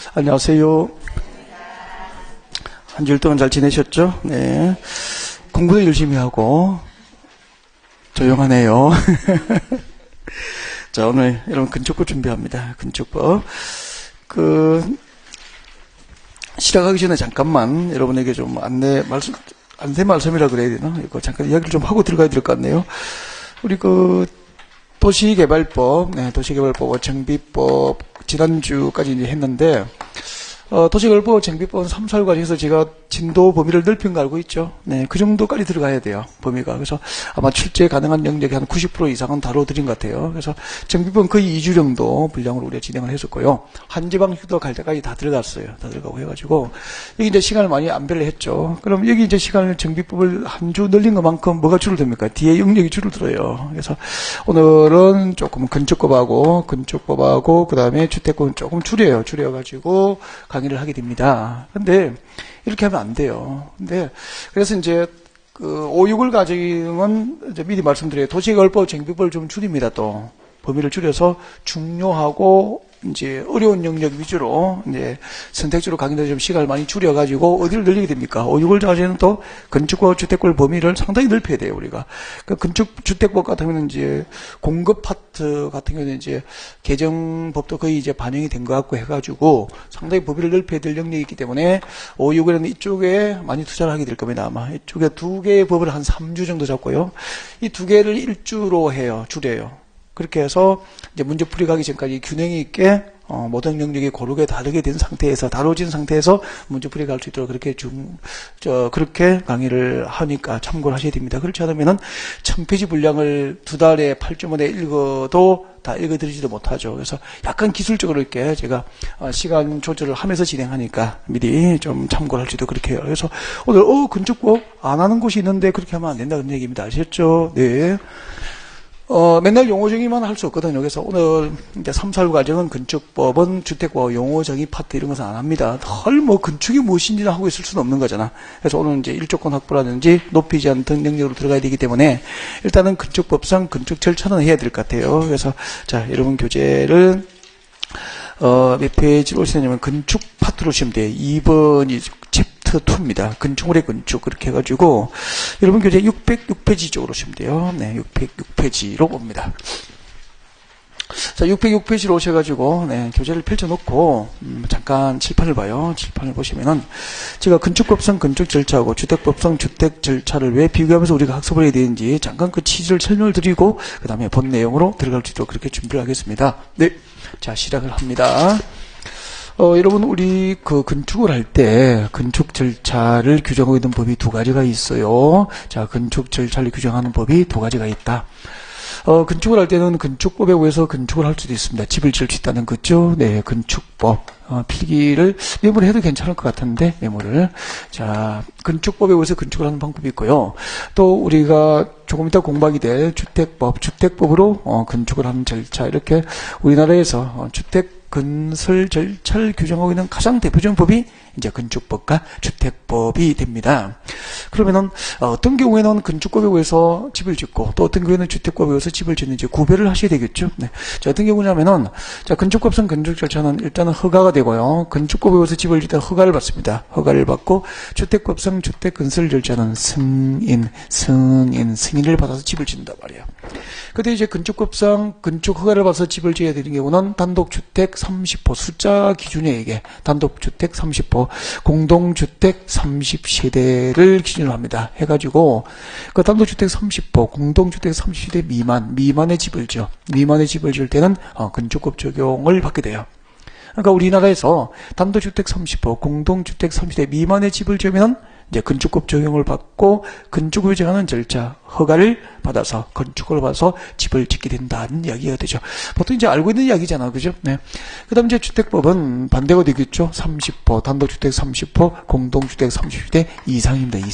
안녕하세요. 한 주일 동안 잘 지내셨죠? 네. 공부도 열심히 하고, 조용하네요. 자, 오늘 여러분 근축법 준비합니다. 근축법. 시작하기 전에 잠깐만 여러분에게 좀 안내 말씀이라 그래야 되나? 이거 잠깐 이야기를 좀 하고 들어가야 될 것 같네요. 우리 도시개발법, 도시개발법, 정비법, 지난주까지 이제 했는데, 도시개발법, 정비법은 3, 4일 과정에서 제가 진도 범위를 넓힌 거 알고 있죠? 네, 그 정도까지 들어가야 돼요, 범위가. 그래서 아마 출제 가능한 영역의 한 90% 이상은 다뤄드린 것 같아요. 그래서 정비법은 거의 2주 정도 분량으로 우리가 진행을 했었고요. 한지방휴도 갈 때까지 다 들어갔어요. 다 들어가고 해가지고, 여기 이제 시간을 많이 안배를 했죠. 그럼 여기 이제 시간을 정비법을 한 주 늘린 것만큼 뭐가 줄어듭니까? 뒤에 영역이 줄어들어요. 그래서 오늘은 조금 건축법하고, 그 다음에 주택법은 조금 줄여가지고 강의를 하게 됩니다. 근데, 이렇게 하면 안 돼요. 그래서 이제, 5, 6월 과정은 이제 미리 말씀드려요. 도시개발법, 정비법을 좀 줄입니다, 또. 범위를 줄여서 중요하고, 이제 어려운 영역 위주로, 이제 선택적으로 강의를 좀 시간을 많이 줄여가지고, 어디를 늘리게 됩니까? 5, 6월 과정에는 또 건축법, 주택법 범위를 상당히 넓혀야 돼요, 우리가. 주택법 같은 경우는 이제 공급 파트 같은 경우는 이제 개정법도 거의 이제 반영이 된 것 같고 해가지고 상당히 범위를 넓혀야 될 영역이 있기 때문에 5, 6월에는 이쪽에 많이 투자를 하게 될 겁니다, 아마. 이쪽에 두 개의 법을 한 3주 정도 잡고요. 이 두 개를 1주로 해요, 줄여요. 그렇게 해서 이제 문제 풀이 가기 전까지 균형 있게 모든 영역이 고르게 다뤄진 상태에서 문제 풀이 갈 수 있도록 그렇게 강의를 하니까 참고를 하셔야 됩니다. 그렇지 않으면은 1000페이지 분량을 두 달에 8주 만에 읽어도 다 읽어드리지도 못하죠. 그래서 약간 기술적으로 이렇게 제가 시간 조절을 하면서 진행하니까 미리 좀 참고를 할 수 있도록 그렇게 해요. 그래서 오늘 건축법 안 하는 곳이 있는데 그렇게 하면 안 된다는 얘기입니다. 아셨죠? 네. 맨날 용어 정의만 할 수 없거든요. 그래서 오늘 이제 3, 4월 과정은 건축법은 주택법 용어 정의 파트 이런 것은 안 합니다. 건축이 무엇인지 하고 있을 수는 없는 거잖아. 그래서 오늘 이제 일조권 확보라든지 높이 제한 등 영역으로 들어가야 되기 때문에 일단은 건축법상 건축 절차는 해야 될 것 같아요. 그래서 자, 여러분 교재를 몇 페이지로 오시냐면 건축 파트로 오시면 돼요. 2번이 챕터 2입니다. 건축물의 건축 그렇게 해가지고 여러분 교재 606페이지 쪽으로 오시면 돼요. 네, 606페이지로 봅니다. 자, 606페이지로 오셔가지고 교재를 펼쳐놓고 잠깐 칠판을 봐요. 칠판을 보시면은 제가 건축법상 건축 절차하고 주택법상 주택 절차를 왜 비교하면서 우리가 학습을 해야 되는지 잠깐 그 취지를 설명을 드리고 그 다음에 본 내용으로 들어갈 수 있도록 그렇게 준비를 하겠습니다. 네, 자 시작을 합니다. 여러분 우리 건축을 할 때 건축 절차를 규정하고 있는 법이 두 가지가 있어요. 자, 건축 절차를 규정하는 법이 두 가지가 있다. 건축을 할 때는 건축법에 의해서 건축을 할 수도 있습니다. 집을 지을 수 있다는 거죠. 네, 건축법. 필기를 메모를 해도 괜찮을 것 같은데, 메모를. 자, 건축법에 의해서 건축을 하는 방법이 있고요. 또 우리가 조금 이따 공부하게 될 주택법으로 건축을 하는 절차, 이렇게 우리나라에서 주택 건설 절차를 규정하고 있는 가장 대표적인 법이 이제 건축법과 주택법이 됩니다. 그러면은 어떤 경우에는 건축법에 의해서 집을 짓고 또 어떤 경우에는 주택법에 의해서 집을 짓는지 구별을 하셔야 되겠죠. 네. 자, 어떤 경우냐면은 자, 건축법상 건축 절차는 일단은 허가가 되고요. 건축법에 의해서 집을 짓다 허가를 받습니다. 허가를 받고 주택법상 주택 건설 절차는 승인을 받아서 집을 짓는단 말이에요. 근데 이제 건축법상 건축 허가를 받아서 집을 지어야 되는 경우는 단독주택 30호 숫자 기준에 의해 단독주택 30호 공동주택 30세대를 기준으로 합니다. 해가지고 그 단독주택 30호 공동주택 30세대 미만의 집을 지을 때는 건축법 적용을 받게 돼요. 그러니까 우리나라에서 단독주택 30호 공동주택 30세대 미만의 집을 지으면 이제 건축법 적용을 받고 건축을 정하는 절차 허가를 받아서 건축을 받아서 집을 짓게 된다는 이야기가 되죠. 보통 이제 알고 있는 이야기잖아, 그죠? 네. 그다음 이제 주택법은 반대가 되겠죠. 30호 단독주택 30호 공동주택 30대 이상입니다.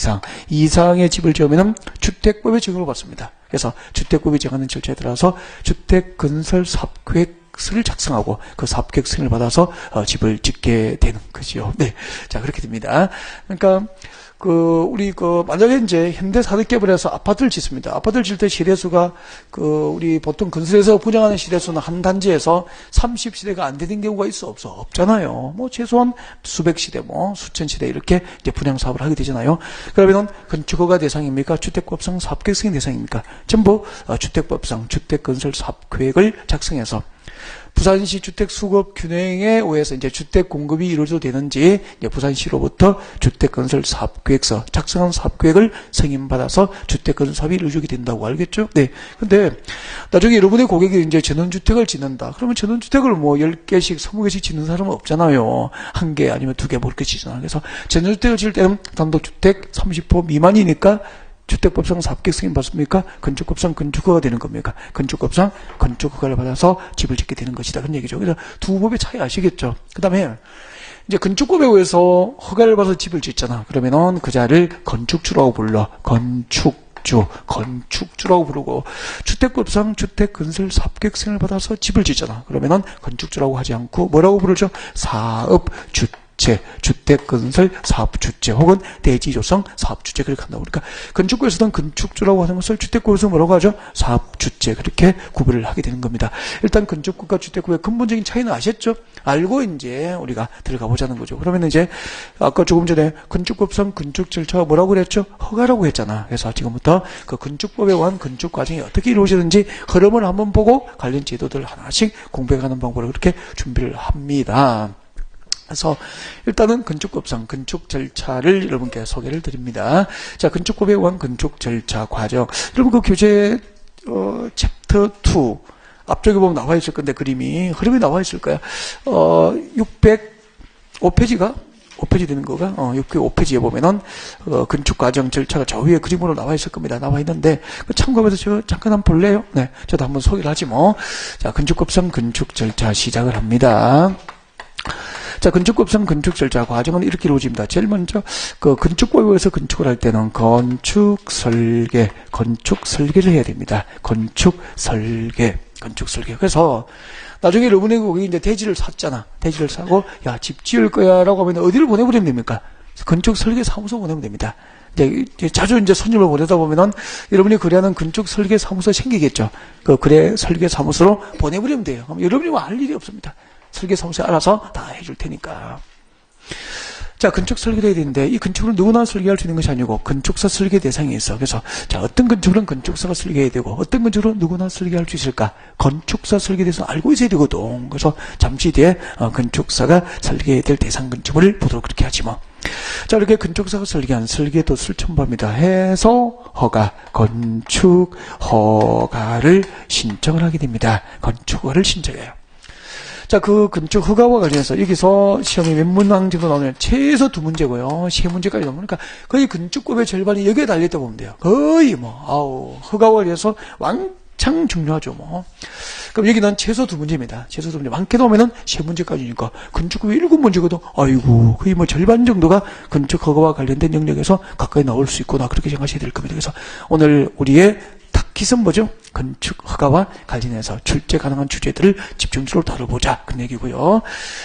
이상의 집을 지으면은 주택법에 적용을 받습니다. 그래서 주택법이 정하는 절차에 따라서 주택 건설 사업계획 을 작성하고 그 사업계획 승인을 받아서 집을 짓게 되는 거죠. 네, 자 그렇게 됩니다. 그러니까 우리 만약에 이제 현대 사득개발을 해서 아파트를 짓습니다. 아파트를 짓을 때 시대수가 우리 보통 건설에서 분양하는 시대수는 한 단지에서 30시대가 안 되는 경우가 있어 없어? 없잖아요. 뭐 최소한 수백 시대, 뭐 수천 시대 이렇게 이제 분양 사업을 하게 되잖아요. 그러면은 건축허가 대상입니까? 주택법상 사업계획 승인 대상입니까? 전부 주택법상 주택건설사업계획을 작성해서 부산시 주택수급 균형에 의해서 이제 주택 공급이 이루어져도 되는지 이제 부산시로부터 주택건설 사업계획서 작성한 사업계획을 승인받아서 주택건설 사업이 이루어지게 된다고 알겠죠? 네. 근데 나중에 여러분의 고객이 이제 전원주택을 짓는다. 그러면 전원주택을 뭐 10개씩, 20개씩 짓는 사람은 없잖아요. 1개 아니면 2개 뭐 이렇게 짓잖아. 그래서 전원주택을 지을 때는 단독주택 30% 미만이니까 주택법상 사업계획 승인 받습니까? 건축법상 건축허가 되는 겁니까? 건축법상 건축허가를 받아서 집을 짓게 되는 것이다. 그런 얘기죠. 그래서 두 법의 차이 아시겠죠? 그 다음에 이제 건축법에 의해서 허가를 받아서 집을 짓잖아. 그러면은 그 자를 건축주라고 불러. 건축주라고 부르고, 주택법상 주택건설 사업계획 승인을 받아서 집을 짓잖아. 그러면은 건축주라고 하지 않고 뭐라고 부르죠? 주택건설 사업주체 혹은 대지조성 사업주체 그렇게 한다고. 그러니까 건축구에서는 건축주라고 하는 것을 주택구에서 뭐라고 하죠? 사업주체 그렇게 구별을 하게 되는 겁니다. 일단 건축구와 주택구의 근본적인 차이는 아셨죠? 알고 이제 우리가 들어가 보자는 거죠. 그러면 이제 아까 조금 전에 건축법상 건축 절차가 뭐라고 그랬죠? 허가라고 했잖아. 그래서 지금부터 그 건축법에 관한 건축 과정이 어떻게 이루어지는지 흐름을 한번 보고 관련 제도들 하나씩 공부해가는 방법을 그렇게 준비를 합니다. 그래서 일단은 건축법상 건축 절차를 여러분께 소개를 드립니다. 자, 건축법에 관한 건축 절차 과정. 여러분 그 교재 챕터 2 앞쪽에 보면 나와 있을 건데 흐름이 나와 있을 거야. 605페이지가 5페이지 되는 거가 605페이지에 보면은 건축 과정 절차가 저 위에 그림으로 나와 있을 겁니다. 나와 있는데 참고해서 저 잠깐 한번 볼래요? 네, 저도 한번 소개를 하지 뭐. 자, 건축법상 건축 절차 시작을 합니다. 자, 건축법상 건축 절차 과정은 이렇게 이루어집니다. 제일 먼저 그 건축법에 의해서 건축을 할 때는 건축 설계를 해야 됩니다. 건축 설계. 그래서 나중에 여러분의 고객이 이제 대지를 샀잖아. 대지를 사고 야, 집 지을 거야라고 하면 어디를 보내버리면 됩니까? 건축 설계 사무소 보내면 됩니다. 이제 자주 이제 손님을 보내다 보면은 여러분이 거래하는 건축 설계 사무소 생기겠죠. 그 거래 설계 사무소로 보내버리면 돼요. 그럼 여러분이 뭐 할 일이 없습니다. 설계사무소에 알아서 다 해줄 테니까. 자, 건축 설계를 해야 되는데 이 건축을 누구나 설계할 수 있는 것이 아니고 건축사 설계 대상이 있어. 그래서 자, 어떤 건축은 건축사가 설계해야 되고 어떤 건축은 누구나 설계할 수 있을까? 건축사 설계에 대해서 알고 있어야 되거든. 그래서 잠시 뒤에 건축사가 설계해야 될 대상 건축을 보도록 그렇게 하지 뭐. 자, 이렇게 건축사가 설계한 설계도서를 첨부합니다. 해서 건축 허가를 신청을 하게 됩니다. 건축 허가를 신청해요. 자, 그 건축 허가와 관련해서 여기서 시험이 몇 문항 정도 나오면 최소 2문제고요. 3문제까지 나오니까 거의 건축법의 절반이 여기에 달려있다 보면 돼요. 거의 허가와 관련해서 왕창 중요하죠, 뭐. 그럼 여기는 최소 2문제입니다. 최소 2문제. 많게도 오면은 3문제까지니까 건축법이 7문제거든. 아이고, 거의 뭐 절반 정도가 건축 허가와 관련된 영역에서 가까이 나올 수 있구나. 그렇게 생각하셔야 될 겁니다. 그래서 오늘 우리의 탁키는 뭐죠? 건축 허가와 관련해서 출제 가능한 주제들을 집중적으로 다뤄보자. 그런 얘기고요.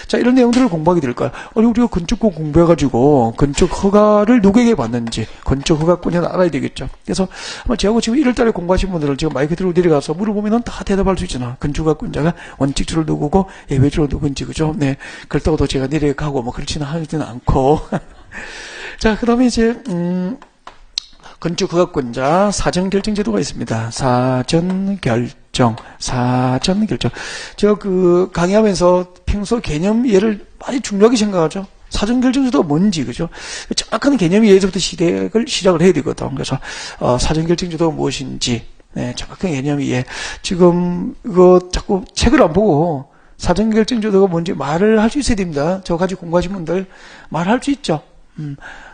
자, 이런 내용들을 공부하게 될 거야. 아니, 우리가 건축법 공부해가지고 건축 허가를 누구에게 받는지 건축 허가권을 알아야 되겠죠. 그래서 아마 저하고 지금 1월달에 공부하신 분들은 지금 마이크 들고 내려가서 물어보면은 다 대답할 수 있잖아. 건축 허가권자가 원칙주로 누구고 예외주로 누군지, 그죠? 네. 그렇다고 또 제가 내려가고 뭐 그렇지는 하지는 않고. 자, 그 다음에 이제 건축허가권자 사전결정제도가 있습니다. 사전결정. 제가 강의하면서 평소 개념 이해를 많이 중요하게 생각하죠. 사전결정제도가 뭔지, 그죠? 정확한 개념 이해에서부터 시작을 해야 되거든. 그래서, 사전결정제도가 무엇인지, 네, 정확한 개념 이해. 지금, 자꾸 책을 안 보고, 사전결정제도가 뭔지 말을 할 수 있어야 됩니다. 저까지 공부하신 분들 말할 수 있죠.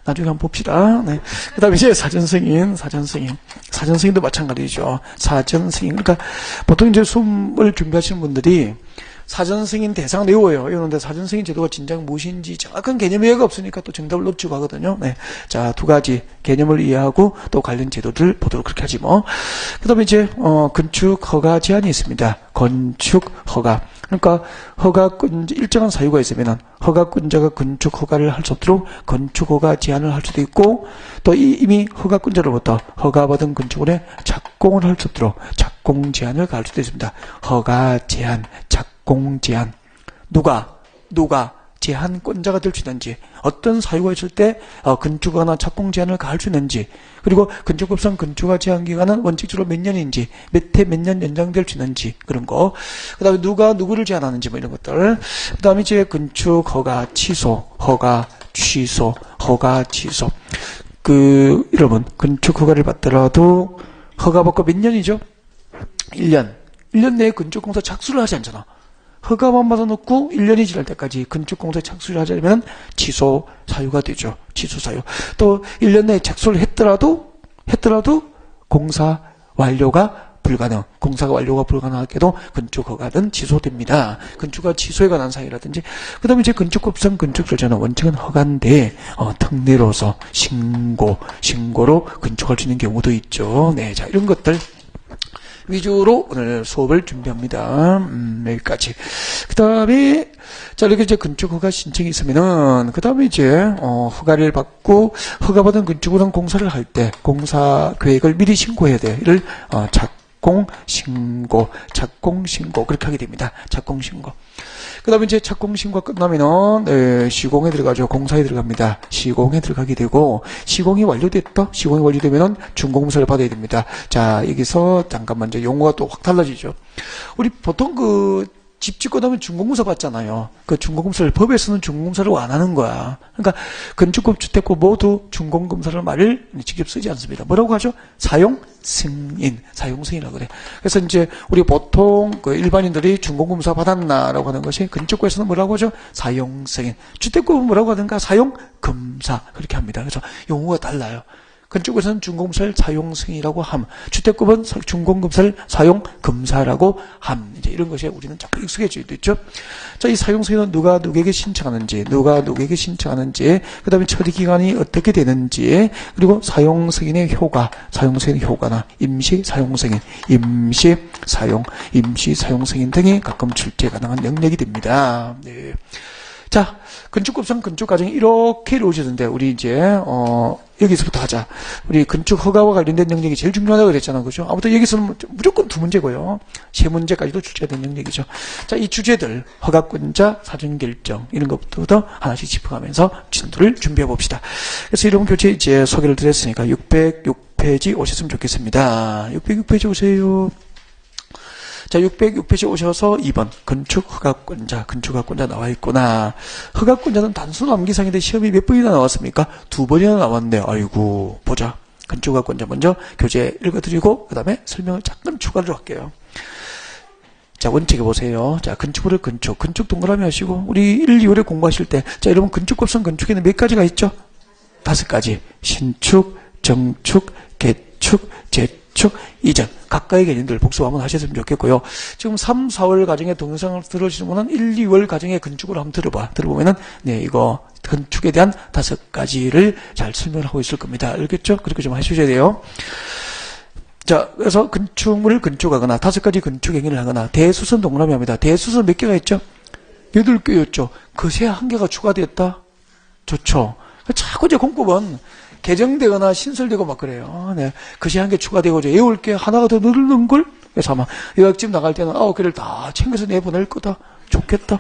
나중에 한번 봅시다. 네. 그 다음에 이제 사전승인도 마찬가지죠. 사전승인. 그러니까 보통 이제 수험을 준비하시는 분들이 사전승인 대상 외워요. 외우는데 사전승인 제도가 진작 무엇인지 정확한 개념 이해가 없으니까 또 정답을 놓치고 하거든요. 네. 자, 2가지 개념을 이해하고 또 관련 제도들 보도록 그렇게 하지 뭐. 그 다음에 이제, 건축 허가 제한이 있습니다. 건축 허가. 그러니까 허가권자, 일정한 사유가 있으면 허가권자가 건축 허가를 할 수 없도록 건축 허가 제한을 할 수도 있고, 또 이미 허가권자로부터 허가받은 건축물에 착공을 할 수 없도록 착공 제한을 가할 수도 있습니다. 허가 제한, 착공 제한. 누가 제한권자가 될 수 있는지, 어떤 사유가 있을 때 건축허가나 착공 제한을 가할 수 있는지, 그리고 건축법상 건축허가 제한 기간은 원칙적으로 몇 년인지, 몇 해 몇 년 연장될 수 있는지, 그런 거. 그 다음에 누가 누구를 제한하는지 뭐 이런 것들. 그 다음에 이제 건축허가 취소, 허가 취소. 여러분, 건축허가를 받더라도 허가받고 몇 년이죠? 1년. 1년 내에 건축공사 착수를 하지 않잖아. 허가만 받아놓고 1년이 지날 때까지 건축공사에 착수를 하자면 취소 사유가 되죠. 취소 사유. 또 1년 내에 착수를 했더라도 공사 완료가 불가능. 공사가 완료가 불가능할 때도 건축허가는 취소됩니다. 건축허가 취소에 관한 사유라든지, 그 다음에 이제 건축법상 건축절차는 원칙은 허가인데 특례로서 신고로 건축할 수 있는 경우도 있죠. 네, 자 이런 것들 위주로 오늘 수업을 준비합니다. 여기까지. 그 다음에, 자, 이렇게 이제 건축허가 신청이 있으면은, 그 다음에 이제, 허가를 받고, 허가받은 건축물은 공사를 할 때, 공사 계획을 미리 신고해야 돼. 이를, 착공신고, 그렇게 하게 됩니다. 착공신고. 그 다음에 이제 착공신고가 끝나면은, 시공에 들어가죠. 공사에 들어갑니다. 시공에 들어가게 되고, 시공이 완료됐다? 시공이 완료되면은 준공사를 받아야 됩니다. 자, 여기서 잠깐만 이제 용어가 또 확 달라지죠. 우리 보통 집 짓고 나면 준공사 받잖아요. 그 준공사를 법에서는 준공사를 안 하는 거야. 그러니까 건축법, 주택법 모두 준공검사를 말을 직접 쓰지 않습니다. 뭐라고 하죠? 사용승인이라고 그래. 그래서 이제 우리 보통 일반인들이 준공검사 받았나라고 하는 것이 건축법에서는 뭐라고 하죠? 사용승인. 주택법은 뭐라고 하든가 사용검사 그렇게 합니다. 그래서 용어가 달라요. 건축법에서는 준공검사를 사용승이라고 함, 주택법은 준공검사를 사용검사라고 함. 이제 이런 것에 우리는 자꾸 익숙해져 있죠. 자, 이 사용승인은 누가 누구에게 신청하는지, 그 다음에 처리 기간이 어떻게 되는지, 그리고 사용승인의 효과나 임시 사용승인 등이 가끔 출제 가능한 영역이 됩니다. 네. 자, 건축법상 건축과정이 이렇게 이루어지는데, 우리 이제, 여기서부터 하자. 우리 건축 허가와 관련된 영역이 제일 중요하다고 그랬잖아. 그죠? 아무튼 여기서는 무조건 2문제고요. 3문제까지도 출제된 영역이죠. 자, 이 주제들, 허가권자, 사전결정, 이런 것부터 하나씩 짚어가면서 진도를 준비해 봅시다. 그래서 이런 교재 이제 소개를 드렸으니까 606페이지 오셨으면 좋겠습니다. 606페이지 오세요. 자, 606페이지 오셔서 2번 건축허가권자 나와 있구나. 허가권자는 단순 암기상인데 시험이 몇 번이나 나왔습니까? 2번이나 나왔네요. 아이고, 보자. 건축허가권자 먼저 교재 읽어드리고 그 다음에 설명을 잠깐 추가를 할게요. 자, 원칙에 보세요. 자, 건축물을 건축 동그라미 하시고 우리 1, 2월에 공부하실 때, 자, 여러분 건축법상 건축에는 몇 가지가 있죠? 5가지. 신축, 정축, 개축, 재축, 이전. 각각의 개념들 복습 한번 하셨으면 좋겠고요. 지금 3, 4월 과정의 동영상을 들으시는 분은 1, 2월 과정의 건축을 한번 들어보면은, 네, 이거, 건축에 대한 5가지를 잘 설명을 하고 있을 겁니다. 알겠죠? 그렇게 좀 해주셔야 돼요. 자, 그래서 건축물을 건축하거나, 5가지 건축 행위를 하거나, 대수선 동그라미 합니다. 대수선 몇 개가 있죠? 8개였죠. 그새 1개가 추가되었다? 좋죠. 자꾸 이제 공법은, 개정되거나 신설되고 막 그래요. 네. 그시 1개 추가되고 이제 외울 게 하나가 더 늘는 걸. 그래서 아마 여학집 나갈 때는 9개를 다 챙겨서 내보낼 거다. 좋겠다.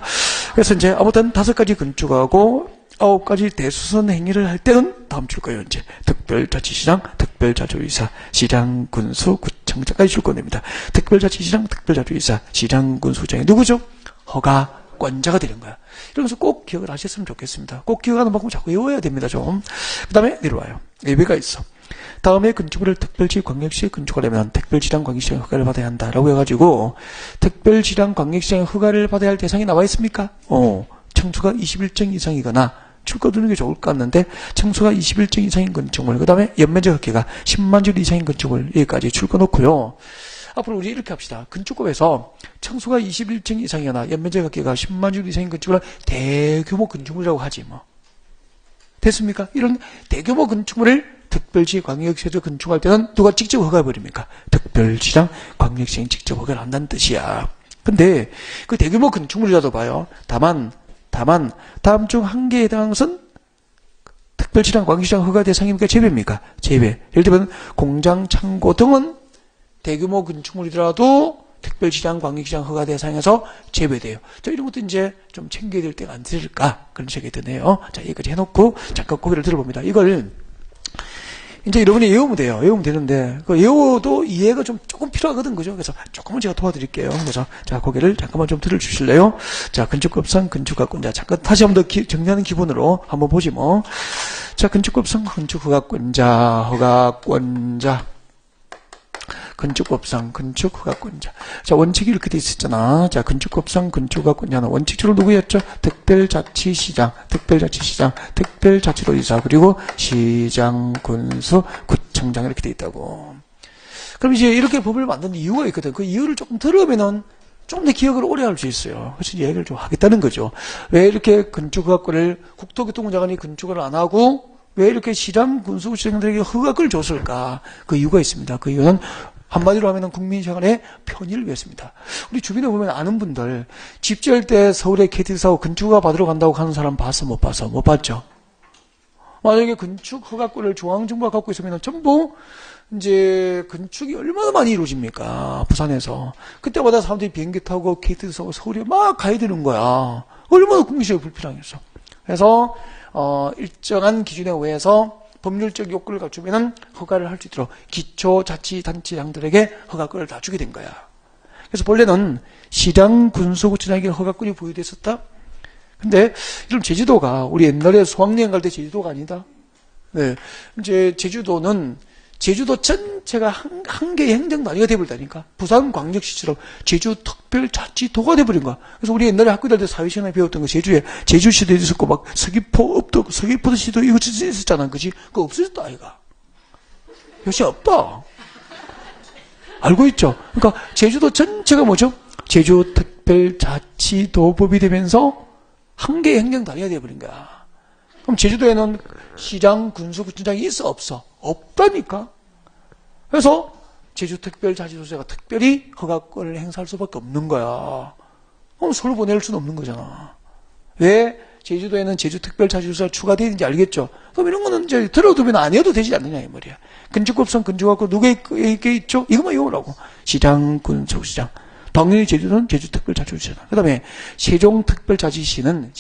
그래서 이제 아무튼 5가지 건축하고 9가지 대수선 행위를 할 때는 다음 줄 거예요. 이제 특별자치시장, 특별자주의사, 시장, 군수, 구청장까지 줄 겁니다. 특별자치시장, 특별자주의사, 시장, 군수장이 누구죠? 허가권자가 되는 거야. 이러면서 꼭 기억을 하셨으면 좋겠습니다. 꼭 기억하는 만큼 자꾸 외워야 됩니다, 좀. 그 다음에 내려와요. 예외가 있어. 다음에 건축물을 특별시, 광역시에 건축하려면 특별시장, 광역시장 허가를 받아야 한다라고 해가지고, 특별시장, 광역시장 허가를 받아야 할 대상이 나와 있습니까? 청수가 21정 이상이거나, 출거두는 게 좋을 것 같는데, 청수가 21정 이상인 건축물, 그 다음에 연면적 합계가 10만 주 이상인 건축물, 여기까지 출거 놓고요. 앞으로 우리 이렇게 합시다. 건축법에서 청수가 21층 이상이거나 연면적 합계가 10만 주 이상인 건축물을 대규모 건축물이라고 하지 뭐. 됐습니까? 이런 대규모 건축물을 특별시, 광역시에서 건축할 때는 누가 직접 허가해버립니까? 특별시장, 광역시장이 직접 허가를 한다는 뜻이야. 근데 그 대규모 건축물이라도 봐요. 다만 다음 중 한 개에 해당하는 것은 특별시장, 광역시장 허가 대상입니까? 제외입니까? 제외. 예를 들면 공장, 창고 등은 대규모 건축물이더라도 특별시장, 광역시장 허가 대상에서 제외돼요. 자, 이런 것도 이제 좀 챙겨야 될 때가 안 들을까? 그런 생각이 드네요. 자, 여기까지 해놓고 잠깐 고개를 들어봅니다. 이걸 이제 여러분이 외우면 돼요. 외우면 되는데, 그 외워도 이해가 좀 조금 필요하거든, 그죠? 그래서 조금은 제가 도와드릴게요. 그래서, 자, 고개를 잠깐만 좀 들어주실래요? 자, 건축급성, 건축학권자. 잠깐 다시 한번 더 정리하는 기분으로 한번 보지 뭐. 자, 건축급성, 건축허가권자, 허가권자. 건축법상 건축허가권자. 자, 원칙이 이렇게 돼 있었잖아. 자, 건축법상 건축허가권자는 원칙적으로 누구였죠? 특별자치시장, 특별자치시장, 특별자치도지사, 그리고 시장, 군수, 구청장 이렇게 돼 있다고. 그럼 이제 이렇게 법을 만든 이유가 있거든. 그 이유를 조금 들으면은 좀 더 기억을 오래 할 수 있어요. 그래서 얘기를 좀 하겠다는 거죠. 왜 이렇게 건축허가권을 국토교통부 장관이 건축을 안 하고 왜 이렇게 시장, 군수, 구청장들에게 허가권을 줬을까? 그 이유가 있습니다. 그 이유는 한마디로 하면 국민생활의 편의를 위해서입니다. 우리 주변에 보면 아는 분들 집 지을 때 서울에 KT 사고 건축허가 받으러 간다고 하는 사람 봤어? 못 봤어? 못 봤죠? 만약에 건축 허가권을 중앙정부가 갖고 있으면 전부 이제 건축이 얼마나 많이 이루어집니까? 부산에서. 그때마다 사람들이 비행기 타고 KT 사고 서울에 막 가야 되는 거야. 얼마나 국민생활이 불편하겠어. 그래서 일정한 기준에 의해서 법률적 요건을 갖추면은 허가를 할 수 있도록 기초자치단체장들에게 허가권을 다 주게 된 거야. 그래서 본래는 시장, 군수구청장에게 허가권이 부여돼 있었다. 근데 이런 제주도가 우리 옛날에 수학여행 갈 때 제주도가 아니다. 네, 이제 제주도 전체가 한 개의 행정단위가 돼버린다니까. 부산광역시처럼 제주특별자치도가 돼버린 거야. 그래서 우리 옛날에 학교 다닐 때 사회시간에 배웠던 거 제주시도 있었고 막 서귀포도 시도 이거 있었잖아. 그지? 그거 없어졌다 아이가. 요새 없다. 알고 있죠? 그러니까 제주도 전체가 뭐죠? 제주특별자치도법이 되면서 한 개의 행정단위가 돼버린 거야. 그럼 제주도에는 시장, 군수, 구청장이 있어? 없어? 없다니까. 그래서 제주특별자치도시가 특별히 허가권을 행사할 수밖에 없는 거야. 그럼 서울 보낼 수는 없는 거잖아. 왜 제주도에는 제주특별자치도시가 추가되는지 알겠죠? 그럼 이런 거는 이제 들어두면 안 해도 되지 않느냐 이 말이야. 건축법상 건축학권 누구에게 있죠? 이것만 외우라고. 시장, 군수, 시장. 당연히 제주도는 제주특별자치도시잖아. 그 다음에 세종특별자치시는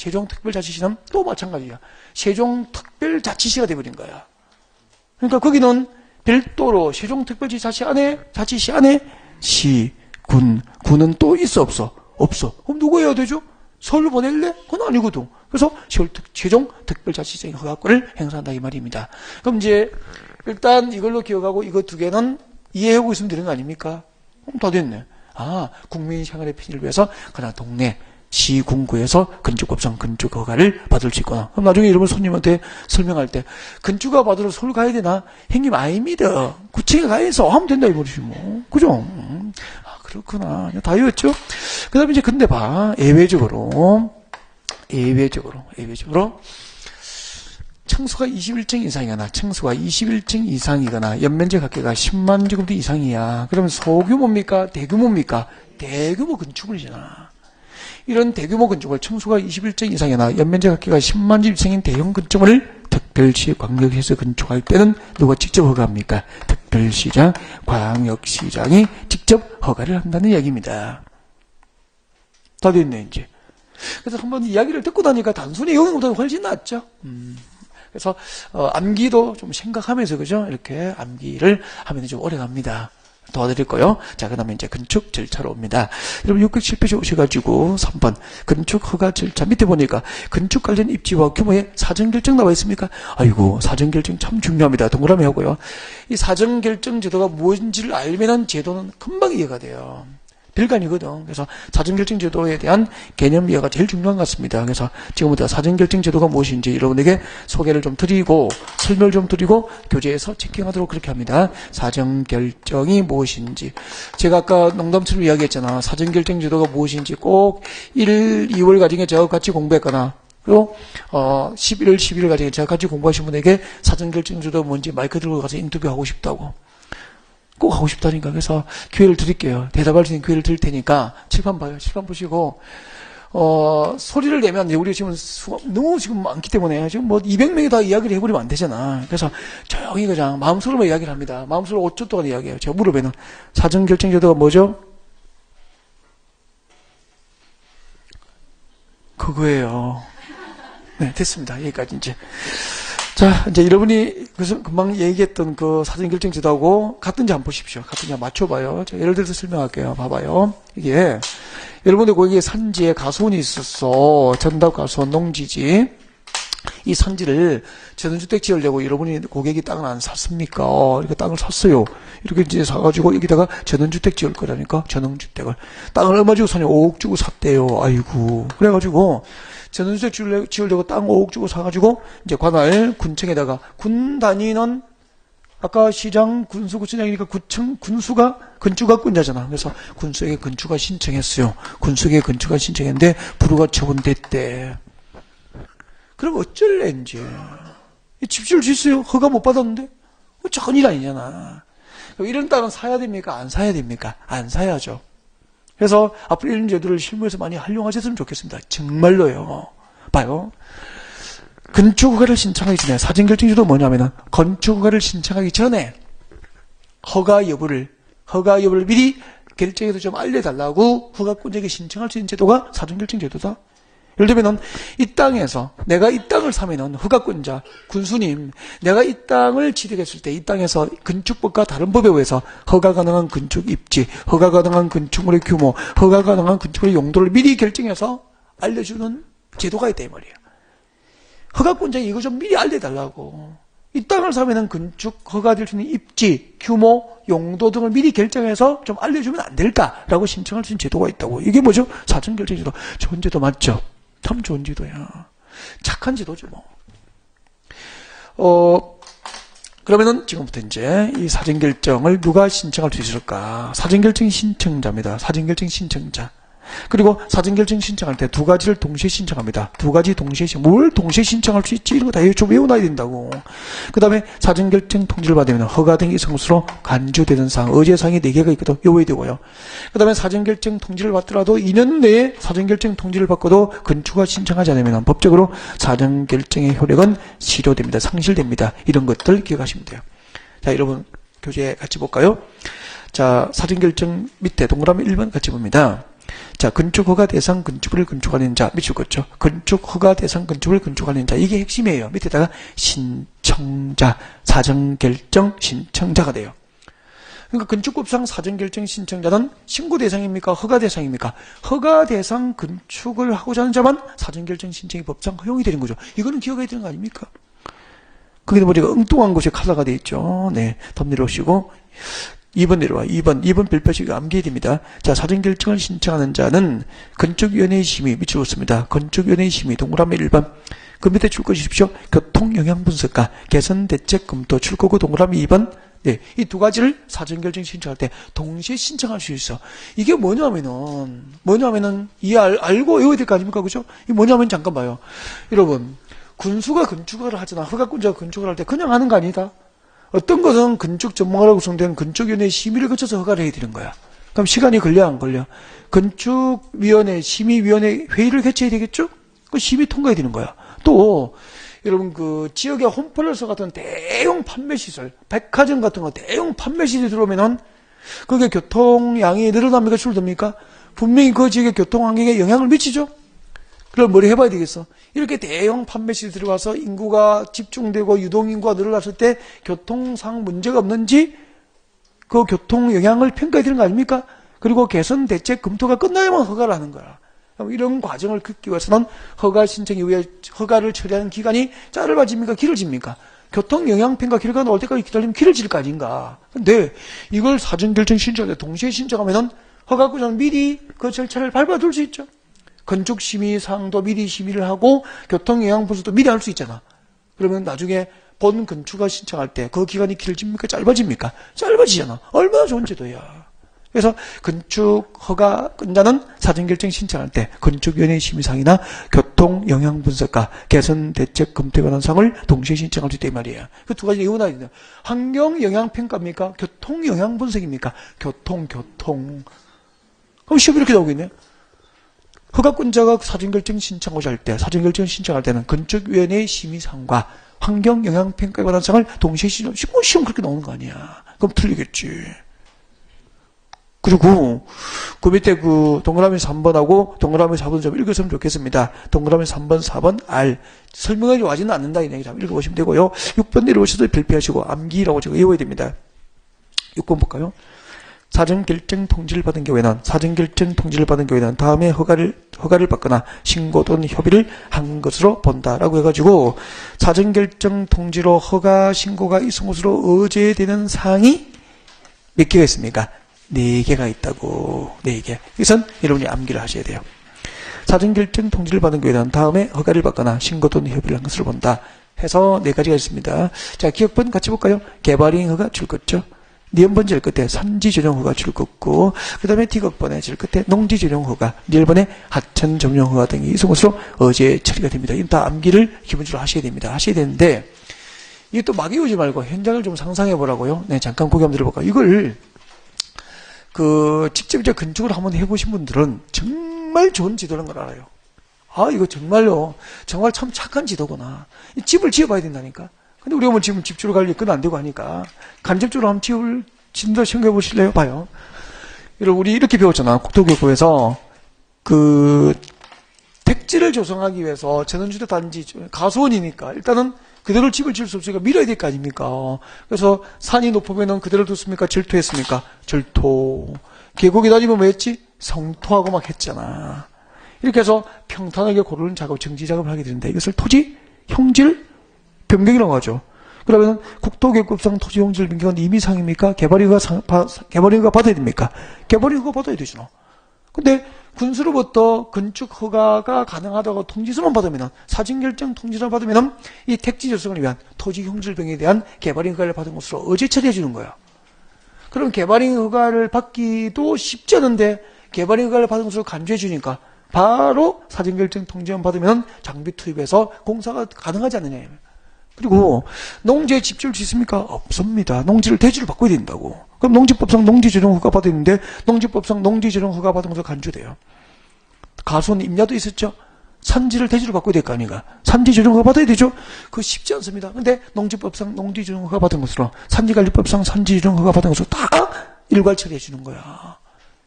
또 마찬가지야. 세종특별자치시가 돼버린 거야. 그러니까 거기는 별도로 세종특별자치시 안에 시, 군은 또 있어 없어? 없어. 그럼 누구 해야 되죠? 서울로 보낼래? 그건 아니거든. 그래서 세종특별자치시장의 허가권을 행사한다 이 말입니다. 그럼 이제 일단 이걸로 기억하고 이거 두 개는 이해하고 있으면 되는 거 아닙니까? 그럼 다 됐네. 국민 생활의 편의를 위해서 그냥 동네 시, 군구에서 건축법상 건축허가를 받을 수 있구나. 그럼 나중에 여러분 손님한테 설명할 때 건축허가 받으러 서울 가야 되나? 형님 아닙니다. 구청에 가서 하면 된다 이 말이지 뭐. 그죠? 그렇구나. 다 이해했죠? 그 다음에 이제 근데 봐. 예외적으로 층수가 21층 이상이거나 연면적 합계가 10만 제곱미터 이상이야. 그러면 소규모입니까? 대규모입니까? 대규모 건축물이잖아. 이런 대규모 건축물 층수가 21층 이상이나 연면적 합계가 10만 집 이상인 대형 건축물을 특별시, 광역시에서 건축할 때는 누가 직접 허가합니까? 특별시장, 광역시장이 직접 허가를 한다는 이야기입니다. 다 됐네 이제. 그래서 한번 이야기를 듣고 나니까 단순히 외우는 것보다 훨씬 낫죠. 그래서 암기도 좀 생각하면서 그죠? 이렇게 암기를 하면 좀 오래 갑니다. 도와드릴 거요. 자, 그 다음에 이제 건축 절차로 옵니다. 여러분 617페이지 오셔가지고 3번 건축 허가 절차 밑에 보니까 건축 관련 입지와 규모의 사전결정 나와 있습니까? 아이고 사전결정 참 중요합니다. 동그라미 하고요. 이 사전결정 제도가 무엇인지를 알면은 제도는 금방 이해가 돼요. 별거 아니거든. 그래서 사전결정 제도에 대한 개념 이해가 제일 중요한 것 같습니다. 그래서 지금부터 사전결정 제도가 무엇인지 여러분에게 소개를 좀 드리고 설명을 좀 드리고 교재에서 체킹하도록 그렇게 합니다. 사전결정이 무엇인지 제가 아까 농담처럼 이야기했잖아. 사전결정 제도가 무엇인지 꼭 1, 2월 가정에 저와 같이 공부했거나 그리고 11월, 12월 가정에 저와 같이 공부하신 분에게 사전결정 제도가 뭔지 마이크 들고 가서 인터뷰하고 싶다고. 꼭 하고 싶다니까. 그래서 기회를 드릴게요. 대답할 수 있는 기회를 드릴 테니까 칠판 봐요. 칠판 보시고 소리를 내면 이제 우리 지금 너무 지금 많기 때문에 지금 뭐 200명이 다 이야기를 해버리면 안 되잖아. 그래서 조용히 그냥 마음속으로만 이야기를 합니다. 마음속으로 5초 동안 이야기해요. 제가 물어보면 사전결정제도가 뭐죠? 그거예요. 네, 됐습니다. 여기까지 이제. 자, 이제 여러분이 그래서 금방 얘기했던 그 사전결정제도하고 같은지 한번 보십시오. 같은지 한번 맞춰봐요. 자, 예를 들어서 설명할게요. 봐봐요. 이게 여러분들 거기에 산지에 가수원이 있었어. 전답 가수원 농지지. 이 산지를 전원주택 지으려고 여러분이 고객이 땅을 안 샀습니까? 이렇게 땅을 샀어요. 이렇게 이제 사가지고 여기다가 전원주택 지을 거라니까. 전원주택을. 땅을 얼마 주고 사냐? 5억 주고 샀대요. 아이고. 그래가지고 전원주택 지으려고 땅 5억 주고 사가지고 이제 관할 군청에다가 군 단위는 아까 시장 군수구청장이니까 군수가 건축가권자잖아. 그래서 군수에게 건축가 신청했어요. 군수에게 건축가 신청했는데 불허가 처분됐대. 그럼 어쩔래 이제. 집지을 수 있어요. 허가 못 받았는데. 작은 일 아니잖아. 이런 땅은 사야 됩니까? 안 사야 됩니까? 안 사야죠. 그래서 앞으로 이런 제도를 실무에서 많이 활용하셨으면 좋겠습니다. 정말로요. 봐요. 건축허가를 신청하기 전에 사전결정제도 뭐냐면은 건축허가를 신청하기 전에 허가 여부를 미리 결정해서 좀 알려달라고 허가권자에게 신청할 수 있는 제도가 사전결정제도다. 예를 들면은 이 땅에서 내가 이 땅을 사면은 허가권자 군수님 내가 이 땅을 취득했을 때 이 땅에서 건축법과 다른 법에 의해서 허가 가능한 건축 입지, 허가 가능한 건축물의 규모, 허가 가능한 건축물의 용도를 미리 결정해서 알려주는 제도가 있다 이 말이에요. 허가권자에 이거 좀 미리 알려달라고. 이 땅을 사면은 건축 허가될 수 있는 입지, 규모, 용도 등을 미리 결정해서 좀 알려주면 안 될까라고 신청할 수 있는 제도가 있다고. 이게 뭐죠? 사전결정제도. 좋은 제도 맞죠? 참 좋은 제도야. 착한 제도죠 뭐. 그러면은 지금부터 이제 이 사전결정을 누가 신청할 수 있을까? 사전결정 신청자입니다. 사전결정 신청자. 그리고 사전결정 신청할 때 두 가지를 동시에 신청합니다. 두 가지 동시에 뭘 동시에 신청할 수 있지? 이런 거 다 좀 외워놔야 된다고. 그 다음에 사전결정 통지를 받으면 허가 등 이성수로 간주되는 사항, 의제사항이 4개가 있거든. 외워야 되고요. 그 다음에 사전결정 통지를 받더라도 2년 내에 사전결정 통지를 받고도 건축허가 신청하지 않으면 법적으로 사전결정의 효력은 실효됩니다. 상실됩니다. 이런 것들 기억하시면 돼요. 자, 여러분 교재 같이 볼까요? 자, 사전결정 밑에 동그라미 1번 같이 봅니다. 자, 건축허가 대상 건축물을 건축하는 자, 밑줄 긋죠. 건축허가 대상 건축물을 건축하는 자, 이게 핵심이에요. 밑에다가 신청자, 사전결정 신청자가 돼요. 그러니까 건축법상 사전결정 신청자는 신고 대상입니까? 허가 대상입니까? 허가 대상 건축을 하고자 하는 자만 사전결정 신청이 법상 허용이 되는 거죠. 이거는 기억해야 되는 거 아닙니까? 거기다 보니까 엉뚱한 곳에 컬러가 되어 있죠. 네, 덤 내려오시고 2번 내려와. 2번 별표식 암기해야 됩니다. 자, 사전결정을 신청하는 자는 건축위원회의 심의 밑으로 씁니다. 건축위원회의 심의 동그라미 1번. 그 밑에 줄 것이십시오. 교통영향분석과 개선대책 검토 출구구 동그라미 2번. 네, 이 두 가지를 사전결정 신청할 때 동시에 신청할 수 있어. 이게 뭐냐면은 알고 외워야 될 거 아닙니까? 그죠? 이게 뭐냐면 잠깐 봐요. 여러분, 군수가 건축허가를 하잖아. 허가권자가 건축을 할 때 그냥 하는 거 아니다. 어떤 것은 건축 전문가라고 구성된 건축위원회 심의를 거쳐서 허가를 해야 되는 거야. 그럼 시간이 걸려 안 걸려? 건축위원회 심의위원회 회의를 개최해야 되겠죠? 그 심의 통과해야 되는 거야. 또 여러분 그 지역의 홈플러스 같은 대형 판매시설, 백화점 같은 거 대형 판매시설이 들어오면은 그게 교통량이 늘어납니까 줄어듭니까? 분명히 그 지역의 교통환경에 영향을 미치죠? 그럼 뭘 해봐야 되겠어? 이렇게 대형 판매시설이 들어가서 인구가 집중되고 유동인구가 늘어났을 때 교통상 문제가 없는지 그 교통 영향을 평가해야 되는 거 아닙니까? 그리고 개선 대책 검토가 끝나야만 허가를 하는 거야. 이런 과정을 긋기 위해서는 허가 신청 이후에 허가를 처리하는 기간이 짧아집니까? 길어집니까? 교통 영향 평가 결과가 나올 때까지 기다리면 길어질 거 아닌가. 근데 이걸 사전결정 신청할 때 동시에 신청하면은 허가권자는 미리 그 절차를 밟아둘 수 있죠. 건축심의 사항도 미리 심의를 하고 교통영향분석도 미리 할 수 있잖아. 그러면 나중에 본 건축허가 신청할 때 그 기간이 길어집니까? 짧아집니까? 짧아지잖아. 얼마나 좋은 제도야. 그래서 건축 허가권자는 사전결정 신청할 때 건축위원회 심의사항이나 교통영향분석과 개선대책 검토에 관한 사항을 동시에 신청할 수 있다 이 말이에요. 그 두 가지 이유는 아니에요. 환경영향평가입니까? 교통영향분석입니까? 교통. 그럼 시험이 이렇게 나오고 있네요. 허가권자가 사전결정 신청을 할 때, 사전결정 신청할 때는 건축위원회 심의사항과 환경영향평가에 관한 사항을 동시에 시험 그렇게 나오는 거 아니야. 그럼 틀리겠지. 그리고 그 밑에 그 동그라미 3번하고 동그라미 4번 좀 읽으시면 좋겠습니다. 동그라미 3번, 4번 R 설명하지 와지는 않는다 이 얘기 읽어보시면 되고요. 6번 내려오셔서 별표하시고 암기라고 제가 외워야 됩니다. 6번 볼까요? 사전결정 통지를 받은 경우에는 다음에 허가를 받거나 신고 또는 협의를 한 것으로 본다라고 해가지고 사전결정 통지로 허가 신고가 있은 것으로 의제되는 사항이 몇 개가 있습니까? 4개가 있다고. 4개. 이것은 여러분이 암기를 하셔야 돼요. 사전결정 통지를 받은 경우에는 다음에 허가를 받거나 신고 또는 협의를 한 것으로 본다 해서 4가지가 있습니다. 자, 기억번 같이 볼까요? 개발인 허가 출거죠. 니은번 제일 끝에 산지조정 허가 출거고, 그 다음에 D극번에 제일 끝에 농지조정 허가, 니을번에 하천 점용 허가 등이 있은 것으로 어제 처리가 됩니다. 이건 다 암기를 기본적으로 하셔야 됩니다. 하셔야 되는데, 이게 또 막 외우지 말고 현장을 좀 상상해 보라고요. 네, 잠깐 고개 한번 들어볼까요? 이걸, 직접 이제 건축을 한번 해보신 분들은 정말 좋은 지도라는 걸 알아요. 아, 이거 정말요. 정말 참 착한 지도구나. 집을 지어봐야 된다니까. 근데 우리가 뭐 지금 집주로 관리 끝 안 되고 하니까 간접적으로 한번 지을 진도 생각해 보실래요? 봐요. 여러분, 우리 이렇게 배웠잖아. 국토교육부에서 택지를 조성하기 위해서 전원주택 단지 가수원이니까 일단은 그대로 집을 지을 수 없으니까 밀어야 될 거 아닙니까? 그래서 산이 높으면은 그대로 뒀습니까? 절토했습니까? 절토. 계곡이 다니면 뭐 했지? 성토하고 막 했잖아. 이렇게 해서 평탄하게 고르는 작업, 정지 작업을 하게 되는데 이것을 토지 형질 변경이라고 하죠. 그러면 국토교육법상 토지 형질 변경은 임의사항입니까? 개발허가 받아야 됩니까? 개발허가 받아야 되잖아. 근데 군수로부터 건축 허가가 가능하다고 통지서만 받으면, 사전결정 통지서만 받으면 이 택지 조성을 위한 토지 형질 변경에 대한 개발인 허가를 받은 것으로 어제 처리해 주는 거야. 그럼 개발인 허가를 받기도 쉽지 않은데 개발인 허가를 받은 것으로 간주해 주니까 바로 사전결정 통지만 받으면 장비 투입해서 공사가 가능하지 않느냐. 그리고 농지에 집 지을 수 있습니까? 없습니다. 농지를 대지를 바꿔야 된다고. 그럼 농지법상 농지조정 허가 받아야 되는데 농지법상 농지조정 허가 받은 것으로 간주돼요. 가수원 임야도 있었죠. 산지를 대지로 바꿔야 될 거 아닌가. 산지조정 허가 받아야 되죠. 그거 쉽지 않습니다. 근데 농지법상 농지조정 허가 받은 것으로, 산지관리법상 산지조정 허가 받은 것으로 다 일괄 처리해 주는 거야.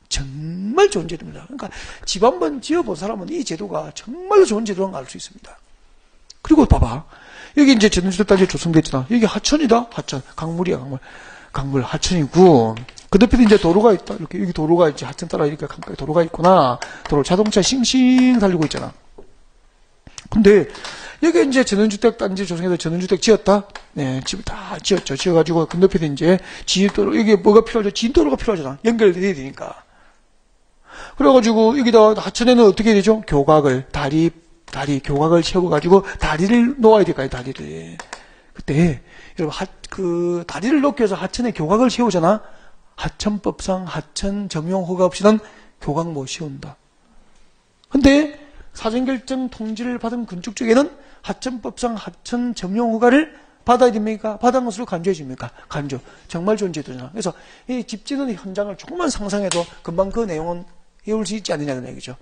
정말 좋은 제도입니다. 그러니까 집 한번 지어본 사람은 이 제도가 정말로 좋은 제도라는 걸 알 수 있습니다. 그리고 봐봐. 여기 이제 전원주택 단지 조성됐잖아. 여기 하천이다. 하천. 강물이야, 강물 하천이고. 그 옆에 이제 도로가 있다. 이렇게 여기 도로가 있지. 하천 따라 이렇게 강가에 도로가 있구나. 도로 자동차 싱싱 달리고 있잖아. 근데 여기 이제 전원주택 단지 조성해서 전원주택 지었다. 네, 집을 다 지었죠. 지어가지고 건너편에 이제 진입도로, 여기 뭐가 필요하죠? 진도로가 필요하잖아. 연결돼야 되니까. 그래가지고 여기다 하천에는 어떻게 되죠? 교각을 교각을 채워가지고 다리를 놓아야 될까요? 다리를. 그때 여러분 다리를 놓기 위해서 하천에 교각을 세우잖아. 하천법상 하천 점용 허가 없이는 교각 못 세운다. 근데 사전결정 통지를 받은 건축 쪽에는 하천법상 하천 점용 허가를 받아야 됩니까? 받은 것으로 간주해 줍니까? 간주. 정말 좋은 제도잖아. 그래서 이 집 짓는 현장을 조금만 상상해도 금방 그 내용은 외울 수 있지 않느냐는 얘기죠.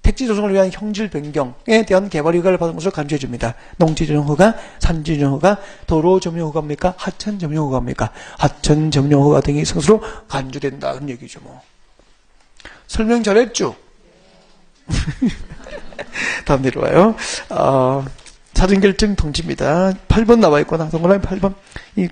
택지 조성을 위한 형질 변경에 대한 개발 허가를 받은 것으로 간주해 줍니다. 농지조정 허가, 산지조정 허가, 도로 점용 허가입니까? 하천 점용 허가입니까? 하천 점용 허가 등이 있은 것으로 간주된다. 그런 얘기죠, 뭐. 설명 잘했죠? 다음 내려와요. 사전결정 통지입니다. 8번 나와 있구나. 동그라미 8번.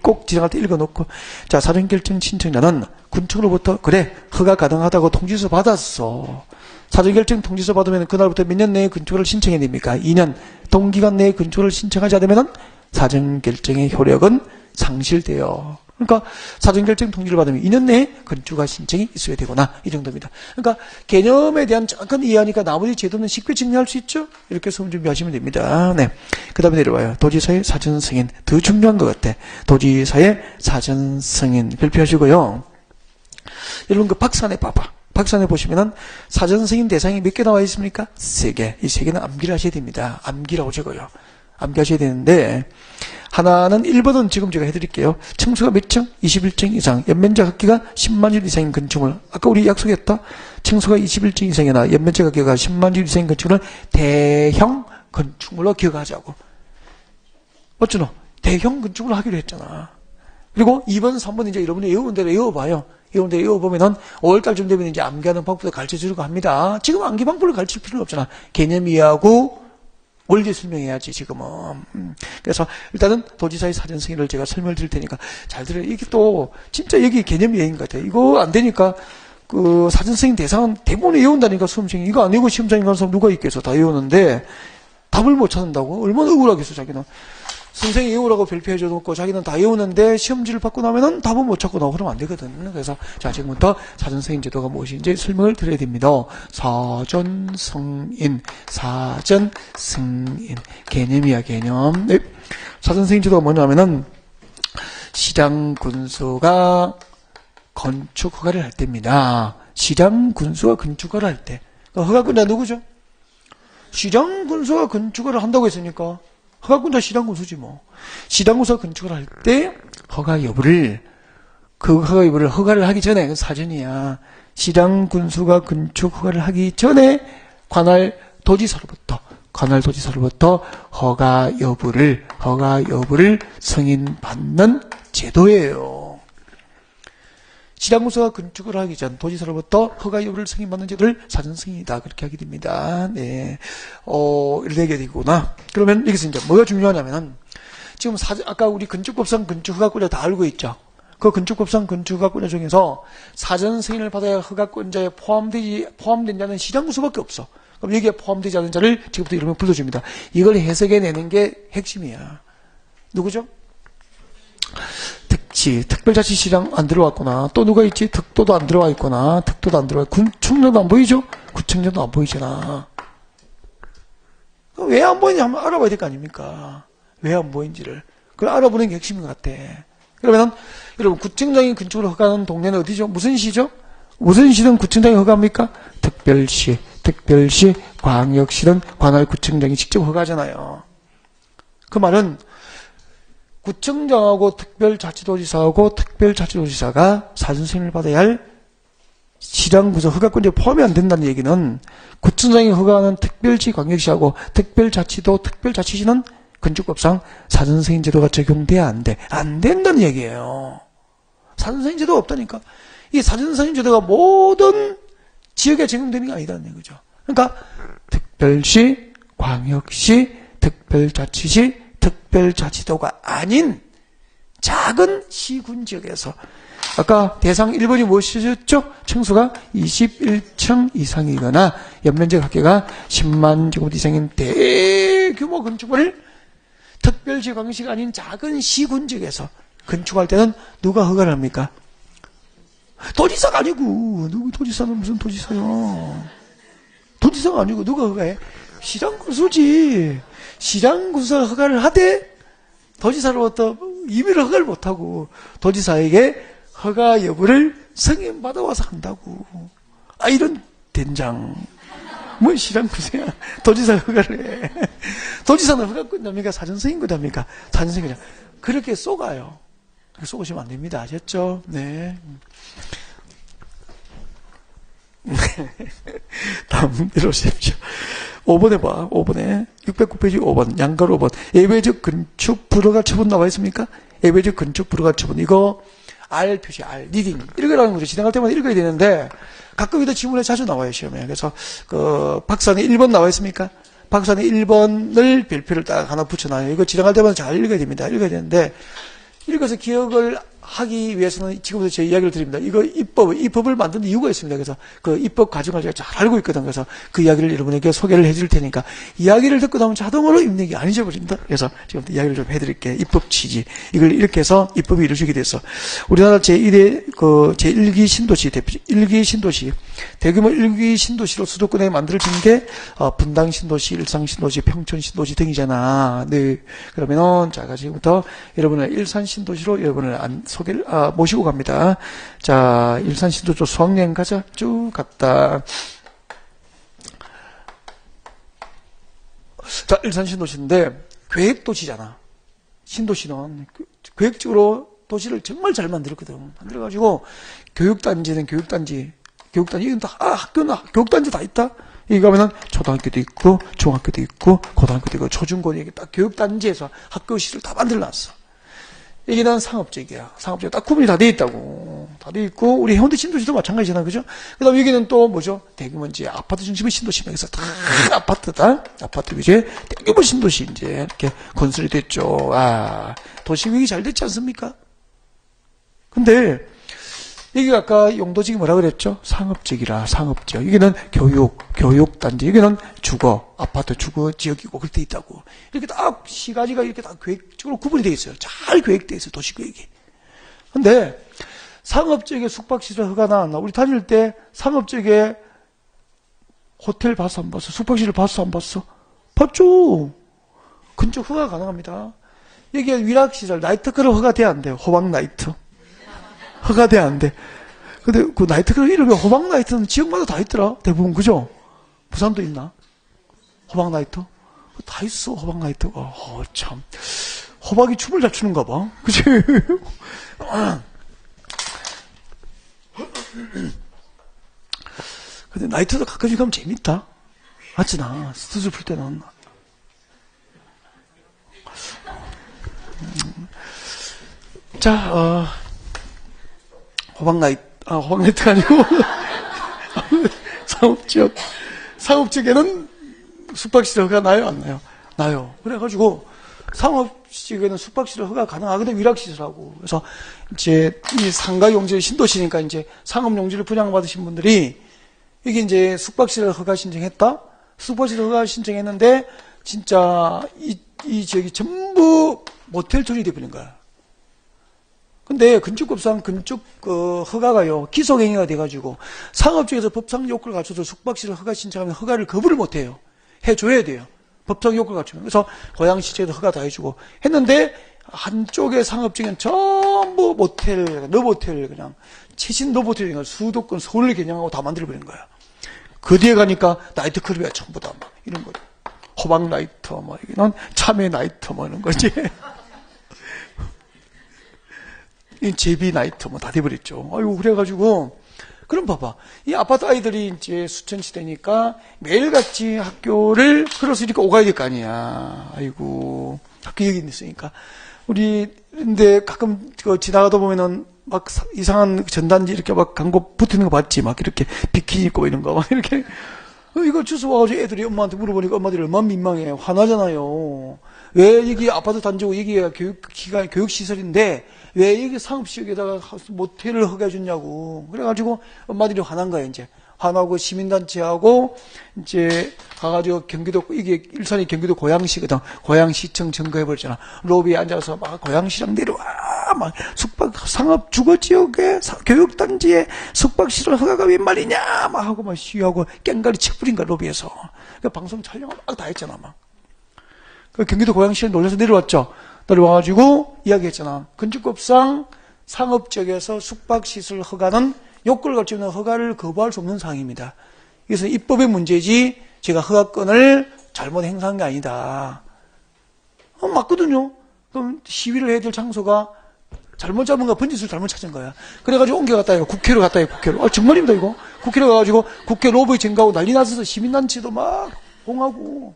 꼭 지나갈 때 읽어놓고. 자, 사전결정 신청자는 군청으로부터 그래, 허가 가능하다고 통지서 받았어. 사전결정 통지서 받으면 그날부터 몇 년 내에 건축을 신청해야 됩니까? 2년. 동기간 내에 건축을 신청하지 않으면 사전결정의 효력은 상실돼요. 그러니까 사전결정 통지를 받으면 2년 내에 건축가 신청이 있어야 되거나 이 정도입니다. 그러니까 개념에 대한 잠깐 이해하니까 나머지 제도는 쉽게 정리할 수 있죠? 이렇게 해서 준비하시면 됩니다. 네. 그 다음에 내려와요. 도지사의 사전 승인. 더 중요한 것 같아. 도지사의 사전 승인. 별표하시고요. 여러분 그 박산에 봐봐. 박산에 보시면은 사전승인 대상이 몇 개 나와 있습니까? 3개. 이 3개는 암기를 하셔야 됩니다. 암기라고 적어요. 암기하셔야 되는데, 하나는 1번은 지금 제가 해드릴게요. 층수가 몇 층? 21층 이상. 연면적 합계가 10만 주 이상인 건축물. 아까 우리 약속했다? 층수가 21층 이상이나 연면적 합계가 10만 주 이상인 건축물은 대형 건축물로 기억하자고. 어쩌노? 대형 건축물로 하기로 했잖아. 그리고 2번, 3번 이제 여러분이 외우는 대로 외워봐요. 외우는 대로 외워보면은 5월달쯤 되면 이제 암기하는 방법도 가르쳐 주려고 합니다. 지금 암기 방법을 가르칠 필요는 없잖아. 개념 이해하고 원리 설명해야지, 지금은. 그래서 일단은 도지사의 사전 승인을 제가 설명을 드릴 테니까 잘 들어요. 이게 또 진짜 여기 개념 이해인 것 같아요. 이거 안 되니까 그 사전 승인 대상은 대부분 외운다니까, 수험생이. 이거 안 외우고 시험장에 가는 사람 누가 있겠어. 다 외우는데 답을 못 찾는다고? 얼마나 억울하겠어, 자기는. 선생이 외우라고 별표해줘 놓고 자기는 다 외우는데 시험지를 받고 나면은 답은 못 찾고 나오고 그러면 안 되거든. 그래서 자, 지금부터 사전승인 제도가 무엇인지 설명을 드려야 됩니다. 사전승인, 사전승인. 개념이야, 개념. 네. 사전승인 제도가 뭐냐면은 시장 군수가 건축 허가를 할 때입니다. 시장 군수가 건축 허가를 할 때. 허가권자 누구죠? 시장 군수가 건축을 한다고 했으니까 허가권자 시장 군수지 뭐. 시장 군수가 건축을 할 때 허가 여부를, 그 허가 여부를 허가를 하기 전에, 그 사전이야. 시장 군수가 건축 허가를 하기 전에 관할 도지사로부터 허가 여부를 승인받는 제도예요. 시장군수가 건축을 하기 전 도지사로부터 허가 여부를 승인받는 제도를 사전승인이다. 그렇게 하게 됩니다. 네. 이렇게 되구나. 그러면 여기서 이제 뭐가 중요하냐면은, 지금 아까 우리 건축법상 건축허가권자 다 알고 있죠? 그 건축법상 건축허가권자 중에서 사전승인을 받아야 허가권자에 포함된 자는 시장군수밖에 없어. 그럼 여기에 포함되지 않은 자를 지금부터 여러분 불러줍니다. 이걸 해석해내는 게 핵심이야. 누구죠? 특별자치시장 안 들어왔구나. 또 누가 있지? 득도도 안 들어와 있구나. 득도도 안 들어와. 구청장도 안 보이죠? 구청장도 안 보이잖아. 왜 안 보이는지 한번 알아봐야 될 거 아닙니까? 왜 안 보이는지를. 그걸 알아보는 게 핵심인 것 같아. 그러면은, 여러분, 구청장이 건축을 허가하는 동네는 어디죠? 무슨 시죠? 무슨 시는 구청장이 허가합니까? 특별시, 광역시는 관할 구청장이 직접 허가하잖아요. 그 말은, 구청장하고 특별자치도지사하고 특별자치도지사가 사전승인을 받아야 할 시장군수 허가권자에 포함이 안 된다는 얘기는, 구청장이 허가하는 특별시 광역시하고 특별자치시는 건축법상 사전승인 제도가 적용돼야 안 돼. 안 된다는 얘기예요. 사전승인 제도가 없다니까. 이 사전승인 제도가 모든 지역에 적용되는 게 아니다는 얘기죠. 그러니까 특별시, 광역시, 특별자치시, 특별자치도가 아닌 작은 시군 지역에서, 아까 대상 1번이 무엇이었죠? 층수가 21층 이상이거나 연면적 합계가 10만 제곱 이상인 대규모 건축물을 특별시, 광역시가 아닌 작은 시군 지역에서 건축할 때는 누가 허가를 합니까? 도지사가 아니고. 도지사는 무슨 도지사요? 도지사가 아니고 누가 허가해? 시장군수지. 시장군수가 허가를 하되 도지사로부터 임의로 허가를 못하고 도지사에게 허가 여부를 승인받아와서 한다고. 아, 이런 된장. 뭐 시장군수야. 도지사 허가를 해. 도지사는 허가권자입니까? 사전승인권자입니까? 사전승인권자. 그렇게 쏘가요. 그렇게 쏘시면 안 됩니다. 아셨죠? 네. 다음 내려오십시오. 5번에 봐. 5번에 609페이지 5번 양가로 5번 예외적 건축 불허가 처분 나와 있습니까? 예외적 건축 불허가 처분. 이거 R 표시 R 리딩 읽으라는 거죠. 진행할 때마다 읽어야 되는데 가끔 이런 지문에 자주 나와요, 시험에. 그래서 그 박사는 1번 나와 있습니까? 박사는 1번을 별표를 딱 하나 붙여놔요. 이거 진행할 때마다 잘 읽어야 됩니다. 읽어야 되는데 읽어서 기억을 하기 위해서는 지금부터 제 이야기를 드립니다. 이거 입법을 만든 이유가 있습니다. 그래서 그 입법 과정을 제가 잘 알고 있거든. 그래서 그 이야기를 여러분에게 소개를 해줄 테니까 이야기를 듣고 나면 자동으로 입력이 안 잊어버립니다. 그래서 지금부터 이야기를 좀 해드릴게요. 입법 취지. 이걸 이렇게 해서 입법이 이루어지게 돼서 우리나라 제1회 그 제1기 신도시 대표 1기 신도시 대규모 1기 신도시로 수도권에 만들어진 게 분당 신도시, 일산 신도시, 평촌 신도시 등이잖아. 네. 그러면은 자 지금부터 여러분을 일산 신도시로 여러분을 모시고 갑니다. 자, 일산 신도쪽 수학여행 가자. 쭉 갔다. 자, 일산 신도시인데, 계획도시잖아. 신도시는 계획적으로 도시를 정말 잘 만들었거든. 만들어가지고, 교육단지는 교육단지, 이건 다, 학교나, 교육단지 다 있다? 여기 가면은 초등학교도 있고, 중학교도 있고, 고등학교도 있고, 초중고, 이게 딱 교육단지에서 학교 시설 다 만들어놨어. 여기는 상업적이야. 상업적 딱 구분이 다 돼 있다고. 다 돼 있고, 우리 해운대 신도시도 마찬가지잖아. 그죠? 그 다음에 여기는 또 뭐죠? 대규모 이제 아파트 중심의 신도시입니다. 그래서 다 아파트다. 아파트 이제 대규모 신도시 이제 이렇게 건설이 됐죠. 도시계획이 잘 됐지 않습니까? 근데, 여기가 아까 용도지기 뭐라 그랬죠? 상업지역이라, 상업지역. 여기는 교육단지. 여기는 주거, 아파트 주거 지역이고, 그렇게 있다고. 이렇게 딱, 시가지가 이렇게 다 계획적으로 구분이 되어 있어요. 잘 계획되어 있어요, 도시계획이. 근데, 상업지역에 숙박시설 허가 나왔나? 우리 다닐 때 상업지역에 호텔 봤어, 안 봤어? 숙박시설 봤어, 안 봤어? 봤죠? 근처 허가 가능합니다. 여기에 위락시설, 나이트클럽 허가돼야 안 돼요. 호박나이트. 허가돼 안 돼. 근데 그 나이트클럽 이름이 호박나이트는 지역마다 다 있더라. 대부분 그죠? 부산도 있나? 호박나이트? 다 있어 호박나이트가. 참 호박이 춤을 잘 추는가 봐. 그치? 근데 나이트도 가끔씩 가면 재밌다. 맞지나? 스트레스 풀 때는. 자, 호박나이트가 아니고, 상업지역에는 숙박시설 허가 나요, 안 나요? 나요. 그래가지고, 상업지역에는 숙박시설 허가 가능하거든, 위락시설하고. 그래서, 이제, 이 상가용지 신도시니까 이제 상업용지를 분양받으신 분들이, 이게 이제 숙박시설 허가 신청했다? 숙박시설 허가 신청했는데, 진짜, 이 지역이 전부 모텔 처리 돼버린 거야. 근데 건축법상 허가가요 기속행위가 돼가지고 상업지역에서 법상 요건을 갖춰서 숙박시설 허가 신청하면 허가를 거부를 못해요. 해줘야 돼요. 법상 요건을 갖추면. 그래서 고양시청에서 허가 다 해주고 했는데 한쪽의 상업지역은 전부 모텔, 러브호텔 그냥 최신 러브호텔 수도권 서울을 개념하고 다 만들어버린 거야. 그 뒤에 가니까 나이트클럽이야 전부 다 막 이런 거. 호박 나이트 뭐 이런 참외 나이트 뭐 이런 거지. 제비 나이트 뭐 다 돼버렸죠. 아이고 그래가지고 그럼 봐봐 이 아파트 아이들이 이제 수천시대니까 매일같이 학교를 걸어서 이렇게 오가야 될 거 아니야. 아이고 학교 여기 있으니까 우리 근데 가끔 지나가다 보면은 막 이상한 전단지 이렇게 막 광고 붙는 거 봤지. 막 이렇게 비키니 입고 이런 거 막 이렇게 이거 주워 와가지고 애들이 엄마한테 물어보니까 엄마들이 얼마나 민망해. 화나잖아요. 왜 여기 아파트 단지고 여기가 교육시설인데 왜 여기 상업지역에다가 모텔을 허가해 줬냐고. 그래가지고 엄마들이 화난 거예요, 이제. 화나고 시민단체하고 이제 가가지고 경기도, 이게 일산이 경기도 고양시거든. 고양시청 점거해버렸잖아. 로비에 앉아서 막 고양시장 내려와. 막 상업 주거지역에 교육단지에 숙박시설 허가가 웬 말이냐. 막 하고 막 시위하고 깽가리 쳐버린 거야, 로비에서. 그 방송 촬영을 막 다 했잖아, 막. 그 경기도 고양시에 놀려서 내려왔죠. 내려와가지고 이야기했잖아. 건축법상 상업지역에서 숙박시설 허가는 요건을 갖추는 허가를 거부할 수 없는 사항입니다. 그래서 입법의 문제지 제가 허가권을 잘못 행사한 게 아니다. 맞거든요. 그럼 시위를 해야 될 장소가 잘못 잡은 거야. 번지수를 잘못 찾은 거야. 그래가지고 옮겨갔다 이거 국회로 갔다 이거 국회로. 정말입니다 이거. 국회로 가가지고 국회 로비 증가하고 난리 났어서 시민단체도 막 봉하고.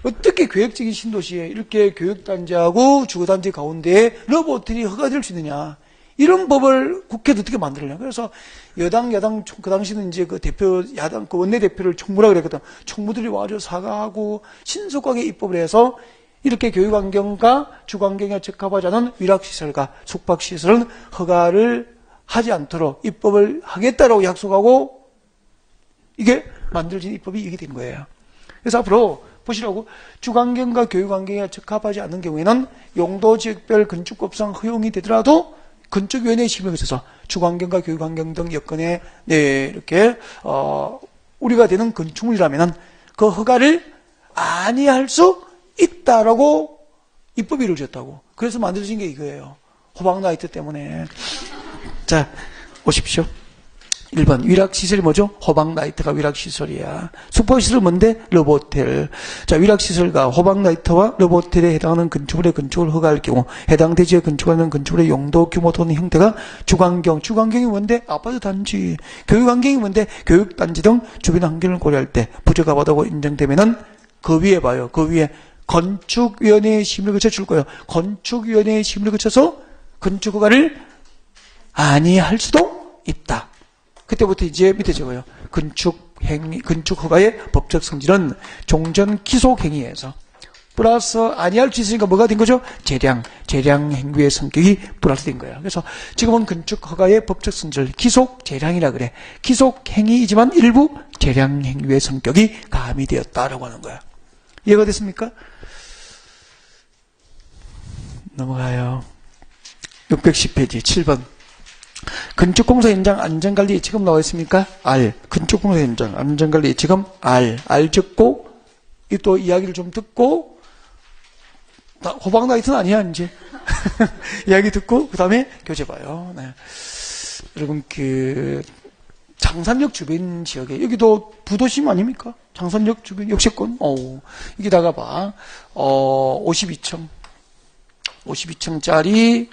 어떻게 계획적인 신도시에 이렇게 교육단지하고 주거단지 가운데에 러브호텔이 허가될 수 있느냐. 이런 법을 국회도 어떻게 만들려냐. 그래서 여당, 그 당시는 이제 그 대표, 야당, 그 원내대표를 총무라 그랬거든. 총무들이 와서 사과하고 신속하게 입법을 해서 이렇게 교육환경과 주거환경에 적합하지 않은 위락시설과 숙박시설은 허가를 하지 않도록 입법을 하겠다라고 약속하고 이게 만들어진 입법이 이게 된 거예요. 그래서 앞으로 보시라고 주거환경과 교육환경에 적합하지 않은 경우에는 용도지역별 건축법상 허용이 되더라도 건축위원회의 심의에 거쳐서 주거환경과 교육환경 등 여건에 이렇게 우리가 되는 건축물이라면은 그 허가를 아니할 수 있다라고 입법이 이루어졌다고. 그래서 만들어진 게 이거예요. 호박 라이트 때문에. 자, 오십시오. 1번 위락시설이 뭐죠? 호박라이트가 위락시설이야. 숙박시설은 뭔데? 러브호텔. 자, 위락시설과 호박라이트와 러브호텔에 해당하는 건축물의 건축을 허가할 경우 해당 대지에 건축하는 건축물의 용도, 규모 또는 형태가 주관경. 주관경이 뭔데? 아파트 단지. 교육환경이 뭔데? 교육단지 등 주변 환경을 고려할 때 부적합하다고 인정되면은 그 위에 봐요. 그 위에 건축위원회의 심의를 거쳐 줄 거예요. 건축위원회의 심의를 거쳐서 건축허가를 아니할 수도 있다. 그때부터 이제 밑에 적어요. 건축허가의 법적 성질은 종전 기속행위에서 플러스 아니할 수 있으니까 뭐가 된 거죠? 재량 행위의 성격이 플러스 된 거예요. 그래서 지금은 건축허가의 법적 성질, 기속 재량이라 그래. 기속 행위이지만 일부 재량 행위의 성격이 가미되었다라고 하는 거야. 이해가 됐습니까? 넘어가요. 610페이지 7번. 건축공사 현장 안전관리 예치금 나와 있습니까? R. 건축공사 현장 안전관리 예치금 R. R 적고, 또 이야기를 좀 듣고, 호박라이트는 아니야, 이제. 이야기 듣고, 그 다음에 교재 봐요. 네. 여러분, 장산역 주변 지역에, 여기도 부도심 아닙니까? 장산역 주변, 역세권? 여기다가 봐. 52층짜리,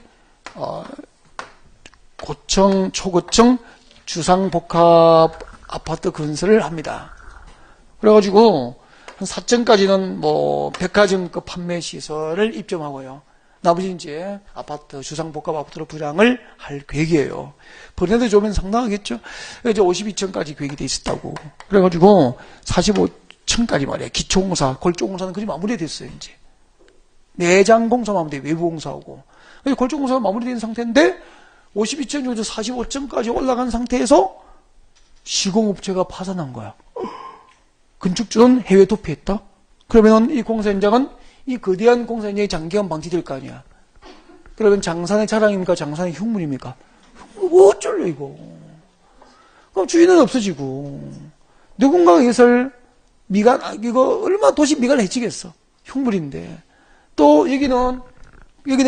고층, 초고층 주상복합 아파트 건설을 합니다. 그래가지고 한 4층까지는 뭐 백화점급 판매 시설을 입점하고요. 나머지 이제 아파트 주상복합 아파트로 분양을 할 계획이에요. 버린데 좀 상당하겠죠. 이제 52층까지 계획이 돼 있었다고. 그래가지고 45층까지 말이야. 기초공사, 골조공사는 거의 마무리됐어요. 이제 내장 공사만 하면 돼. 외부 공사하고. 골조공사가 마무리된 상태인데 52층 중에서 45층까지 올라간 상태에서 시공업체가 파산한 거야. 건축주는 해외 도피했다? 그러면 이 공사 현장은 이 거대한 공사 현장이 장기간 방치될 거 아니야. 그러면 장산의 자랑입니까? 장산의 흉물입니까? 어쩔래 이거. 그럼 주인은 없어지고 누군가가 이것을 이거 얼마나 도시 미관을 해치겠어. 흉물인데. 또 여기는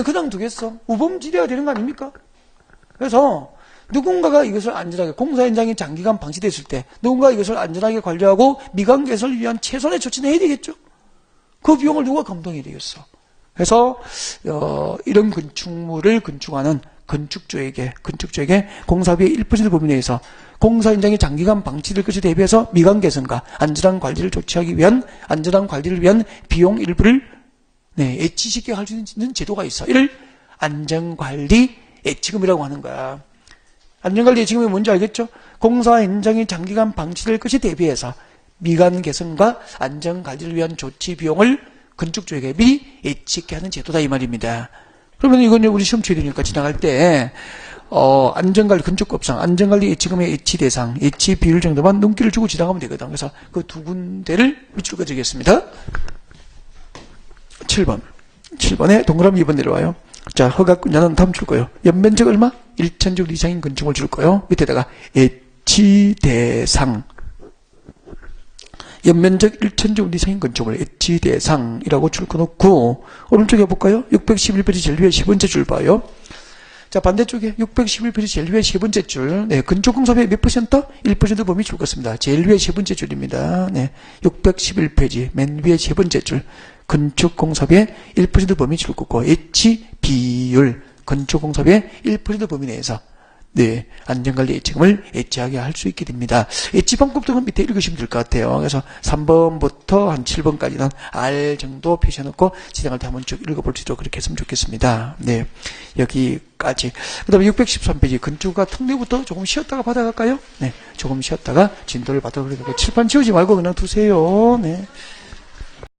그냥 두겠어. 우범지대야 되는 거 아닙니까? 그래서 누군가가 이것을 안전하게 공사 현장이 장기간 방치됐을 때 누군가가 이것을 안전하게 관리하고 미관 개설을 위한 최선의 조치는 해야 되겠죠. 그 비용을 누가 감당해야 되겠어. 그래서 이런 건축물을 건축하는 건축주에게 공사비의 1% 범위 내에서 공사 현장이 장기간 방치될 것에 대비해서 미관 개선과 안전한 관리를 조치하기 위한 안전한 관리를 위한 비용 일부를 예치시켜 할 수 있는 제도가 있어. 이를 안전관리 예치금이라고 하는 거야. 안전관리 예치금이 뭔지 알겠죠? 공사 현장이 장기간 방치될 것에 대비해서 미관 개선과 안전관리를 위한 조치 비용을 건축주에게 미리 예치케 하는 제도다 이 말입니다. 그러면 이건 우리 시험 쳐야 되니까 지나갈 때 안전관리 건축법상 안전관리 예치금의 예치 대상, 예치 비율 정도만 눈길을 주고 지나가면 되거든. 그래서 그 두 군데를 밑줄 그어드리겠습니다. 7번에 동그라미 2번 내려와요. 자, 허가권자는 다음 줄 거예요. 연면적 얼마? 1,000제곱 이상인 건축물 줄 거예요. 밑에다가 예치대상. 연면적 1,000제곱 이상인 건축물 예치대상이라고 줄 거 놓고 오른쪽에 볼까요? 611페이지 제일 위에 10번째 줄 봐요. 자, 반대쪽에 611페이지 제일 위에 10번째 줄. 건축공사비의 몇 %? 1% 범위 줄 것입니다. 제일 위에 10번째 줄입니다. 611페이지 맨 위에 10번째 줄. 건축공사비의 1% 범위 줄 거고 예치 비율 건축공사비의 1% 범위 내에서 안전관리 예치금을 예치하게 할 수 있게 됩니다. 예치 방법 등은 밑에 읽으시면 될 것 같아요. 그래서 3번부터 한 7번까지는 R 정도 표시해놓고 진행할 때 한번 쭉 읽어볼 수 있도록 그렇게 했으면 좋겠습니다. 여기까지. 그 다음에 613페이지 건축가 특례부터 조금 쉬었다가 받아갈까요? 조금 쉬었다가 진도를 받아보려고 칠판 치우지 말고 그냥 두세요.